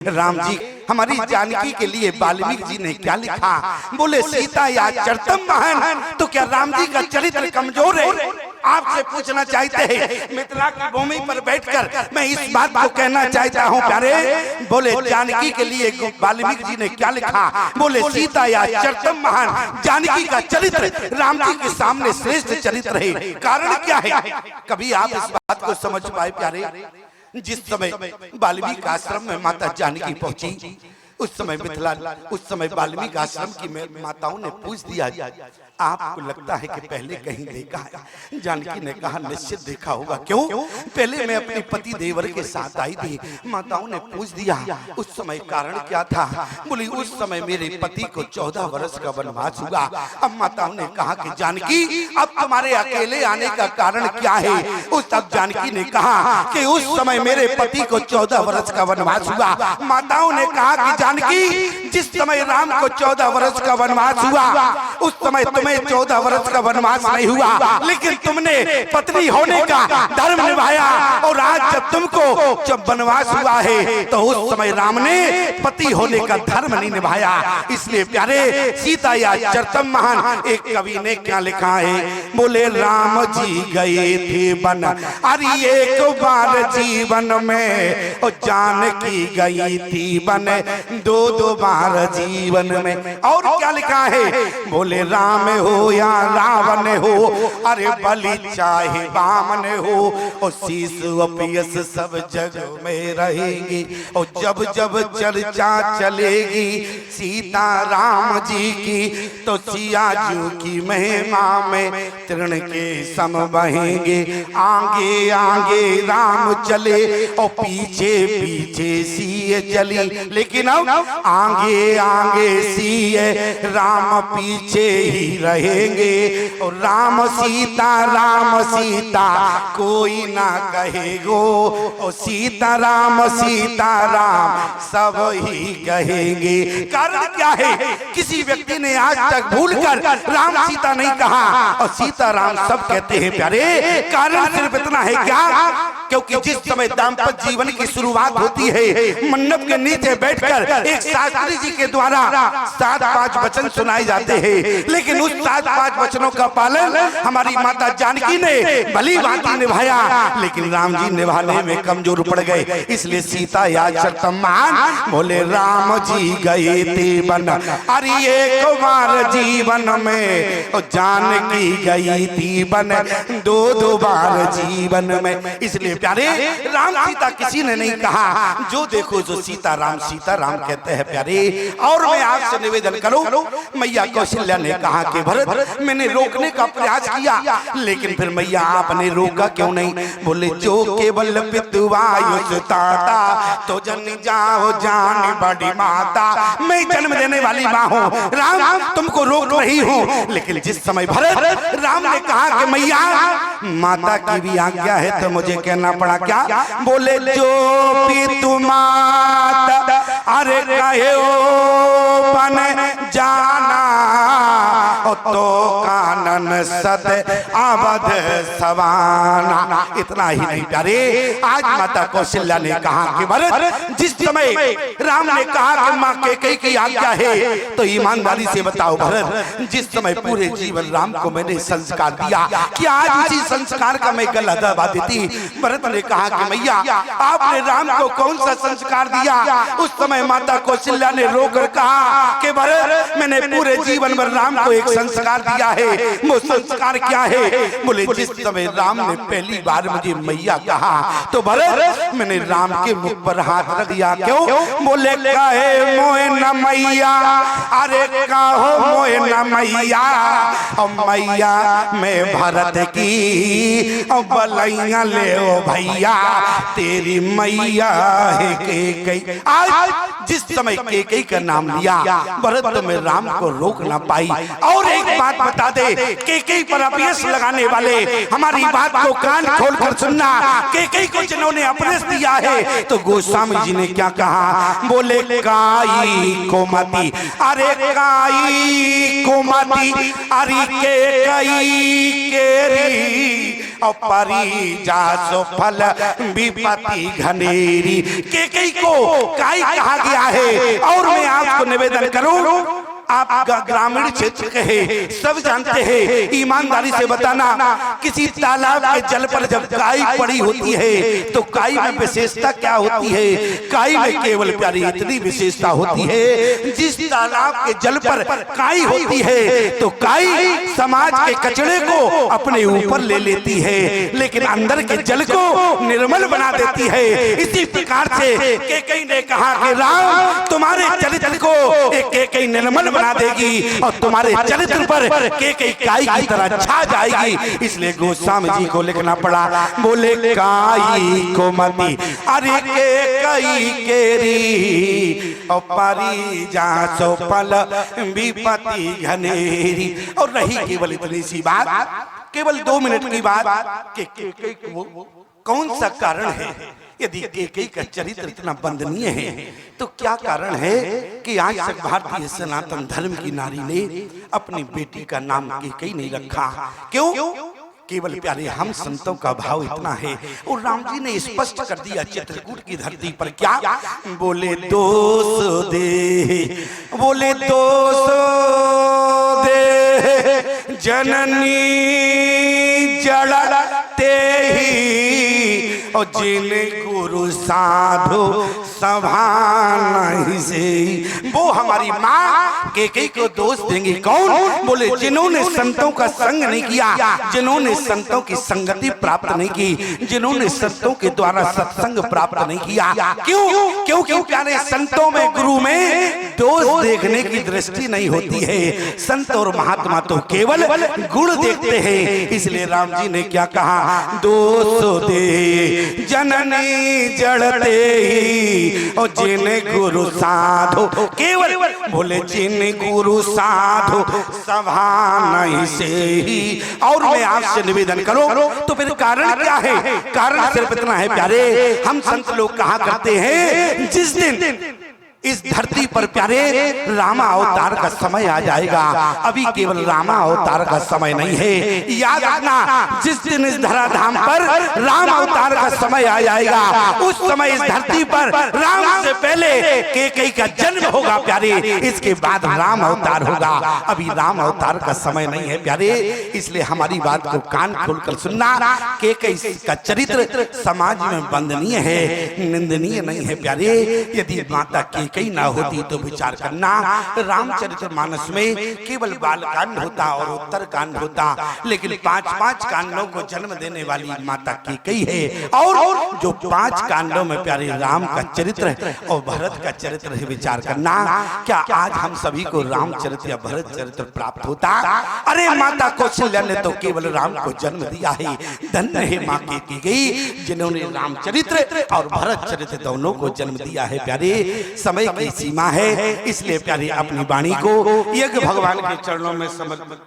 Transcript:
राम जी हमारी जानकी के लिए वाल्मीकि जी ने क्या लिखा? बोले सीता या चरितम महान। तो क्या राम जी का चरित्र कमजोर है? आपसे पूछना चाहते हैं मिथिला की भूमि पर बैठकर मैं इस बात को कहना चाहता हूं प्यारे। बोले जानकी के लिए वाल्मीकि जी ने क्या लिखा? बोले सीता या चरितम महान। जानकी का चरित्र राम जी के सामने श्रेष्ठ चरित्र है। कारण क्या है? कभी आप इस बात को समझ पाए प्यारे? जिस समय वाल्मीकि आश्रम में माता जानकी पहुंची उस समय मिथिला उस समय वाल्मीकि आश्रम की माताओं ने पूछ दिया आपको लगता है कि पहले कहीं देखा है? जानकी ने कहा निश्चित देखा होगा। क्यों? पहले मैं अपने पति देवर के साथ आई थी। माताओं ने पूछ दिया उस समय कारण क्या था? बोली उस समय मेरे पति को 14 वर्ष का वनवास हुआ। अब माताओं ने कहा कि जानकी अब तुम्हारे अकेले आने का कारण क्या है? तब जानकी ने कहा कि उस समय मेरे पति को 14 वर्ष का वनवास हुआ। माताओं ने कहा कि जानकी जिस समय राम को 14 वर्ष का वनवास हुआ उस समय तुम्हें 14 वर्ष का वनवास नहीं हुआ, लेकिन तुमने पत्नी होने का धर्म निभाया। और आज जब तुमको जब वनवास हुआ है तो उस समय राम ने पति होने का धर्म नहीं निभाया। इसलिए प्यारे सीता या चरितम महान। एक कवि ने क्या लिखा है? बोले राम जी गए थे वन अरे एक बार जीवन में और जानकी गई थी वन 2 बार जीवन में। और क्या लिखा है? बोले राम हो या रावण हो अरे बलि चाहे बामन हो और शीश पियस सब जग में रहेंगे। और जब जब चर्चा चलेगी सीता राम जी की तो सियाजू की महिमा में तृण के सम बहेंगे। आगे आगे राम चले और पीछे पीछे सीए चली, लेकिन अब आगे आगे सीए राम पीछे ही रहेंगे। और राम सीता कोई ना कहेगो और सीता राम सब ही कहेंगे। कारण क्या है? किसी व्यक्ति ने आज तक भूलकर राम सीता नहीं कहा और सीता राम सब कहते हैं प्यारे। कारण सिर्फ इतना है क्या? क्योंकि जिस समय दाम्पत्य जीवन की शुरुआत होती है मंडप के नीचे बैठकर एक शास्त्री जी के द्वारा 7-5 वचन सुनाए जाते हैं, लेकिन उस 7-5 वचनों का पालन हमारी माता जानकी ने भली भांति निभाया, लेकिन राम जी निभाने में कमजोर पड़ गए। इसलिए सीता या चरितम महान। बोले राम जी गए थे वन अरे एक बार जीवन में और जानकी गई थी वन 2 बार जीवन में। इसलिए प्यारे राम सीता किसी ने नहीं कहा, जो देखो जो सीता राम कहते हैं प्यारे। और मैं आपसे निवेदन करूं, मैया कौशल्या ने कहा कि भरत मैंने रोकने का प्रयास किया, लेकिन फिर मैया आपने रोका क्यों नहीं? बोले जो केवल पितुवायुसुताता तो जन जाओ जान बड़ी माता। मैं जन्म देने वाली माँ हूँ, राम तुमको रोक रही हूँ। लेकिन जिस समय भरत राम ने कहा कि मैया माता की भी आज्ञा है तो मुझे कहना पड़ा क्या? बोले जो पितु माता अरे कहे बन जाना तो कानन सद अवध सवाना। इतना ही नहीं प्यारे, आज माता कौशल्या ने कहा कि भरत जिस समय राम ने कहा कि माँ कैकेयी की आज्ञा है तो ईमानदारी से बताओ भरत, जिस समय पूरे जीवन राम को मैंने संस्कार दिया कि आज इसी संस्कार का मैं गला दबा देती। भरत ने कहा कि मैया आपने राम को कौन सा संस्कार दिया? उस समय माता कौशल्या ने रोकर कहा कि भरत मैंने पूरे जीवन भर राम को एक संस्कार दिया है। वो संस्कार क्या है? बोले जिस समय राम ने पहली बार मुझे मैया कहा तो भरत मैंने राम के मुख पर हाथ रख दिया। क्यों? बोले कहे मोए न मैया अरे कहो मोए न मैया और मैया मैं भरत की और बलैया ले ओ भैया तेरी मैया है कैकेयी। आज जिस समय कैकेयी का नाम लिया भरत तो मैं राम को रोक ना पाई। और एक बात बता दे, कैकेयी पर अपयश लगाने वाले हमारी बात को कान खोलकर सुनना। कैकेयी को जिन्होंने अपयश दिया है तो गोस्वामी जी ने क्या कहा? बोले काई को मती अरे काई को मती अरे कैकेयी केरी और परी जा सो फल विपत्ति घनेरी। केकई को काई कहा गया है। और मैं आपको निवेदन करूं, आप ग्रामीण क्षेत्र के हैं, सब जानते हैं, ईमानदारी से बताना, किसी तालाब के जल पर जब काई पड़ी होती है तो काई में विशेषता क्या होती है? काई में केवल प्यारी इतनी विशेषता होती है, जिस तालाब के जल पर काई होती है तो काई समाज के कचड़े को अपने ऊपर ले लेती है, लेकिन अंदर के जल को निर्मल बना देती है। इसी प्रकार से केकई ने कहा कि राम तुम्हारे चरित्र को केकई निर्मल बना देगी और तुम्हारे चरित्र पर केकई काई की तरह छा जाएगी। इसलिए गोस्वामी जी को लिखना पड़ा, बोले काई को मती अरे केकई केरी और परी जा सो फल विपत्ति घनेरी। और रही केवल इतनी सी बात, केवल 2 मिनट की बात कि केकई को कौन सा कारण है? यदि केकई का चरित्र इतना वंदनीय है तो क्या कारण है कि आज तक भारतीय सनातन धर्म की नारी ने अपनी बेटी का नाम केकई नहीं रखा? क्यों? केवल प्यारे हम संतों का भाव इतना है। और राम जी ने स्पष्ट कर दिया चित्रकूट की धरती पर, क्या बोले दोष दे, बोले दोष दे जननी जड़ते ही और जिन गुरु साधु सभा नहीं से। वो हमारी माँ केकई को दोष देंगे कौन? बोले जिन्होंने संतों का संग नहीं किया, जिन्होंने संतों की संगति प्राप्त नहीं की, जिन्होंने संतों के द्वारा सत्संग प्राप्त नहीं किया। क्यों? क्योंकि प्यारे संतों में, गुरु में दोष देखने की दृष्टि नहीं होती है। संत और महात्मा तो केवल गुण देखते हैं। इसलिए राम जी ने क्या कहा? दोष दे जननी जड़ते ही और जिन गुरु साधु, केवल बोले जिन गुरु साधु सभा नहीं से ही। और मैं आपसे निवेदन करूं तो फिर कारण क्या है? कारण सिर्फ इतना है प्यारे, हम संत लोग कहा करते हैं जिस दिन इस धरती पर प्यारे रामा अवतार का समय आ जाएगा, अभी केवल रामा अवतार का समय नहीं है। याद रखना, जिस दिन इस धराधाम पर राम अवतार का समय आ जाएगा, उस समय इस धरती पर राम से पहले केकई का जन्म होगा प्यारे, इसके बाद राम अवतार होगा। अभी राम अवतार का समय नहीं है प्यारे। इसलिए हमारी बात को कान खोलकर सुनना, केकई का चरित्र समाज में वंदनीय है, निंदनीय नहीं है प्यारे। यदि माता केकई ना होती तो विचार करना, रामचरितमानस में केवल बाल कांड होता और उत्तर कांड होता, लेकिन 5-5 कांडों को जन्म देने वाली माता केकई है। और जो 5 कांडों में प्यारे राम का चरित्र है और भरत का चरित्र है, विचार करना, क्या आज हम सभी को रामचरित्र या भरत चरित्र प्राप्त होता? अरे माता कौशल्या ने तो केवल राम को जन्म दिया है। धन्य है माँ केकई जिन्होंने रामचरित्र और भरत चरित्र दोनों को जन्म दिया है प्यारे। समय की सीमा है, इसलिए प्यारे अपनी वाणी को यज्ञ भगवान के चरणों में समर्पित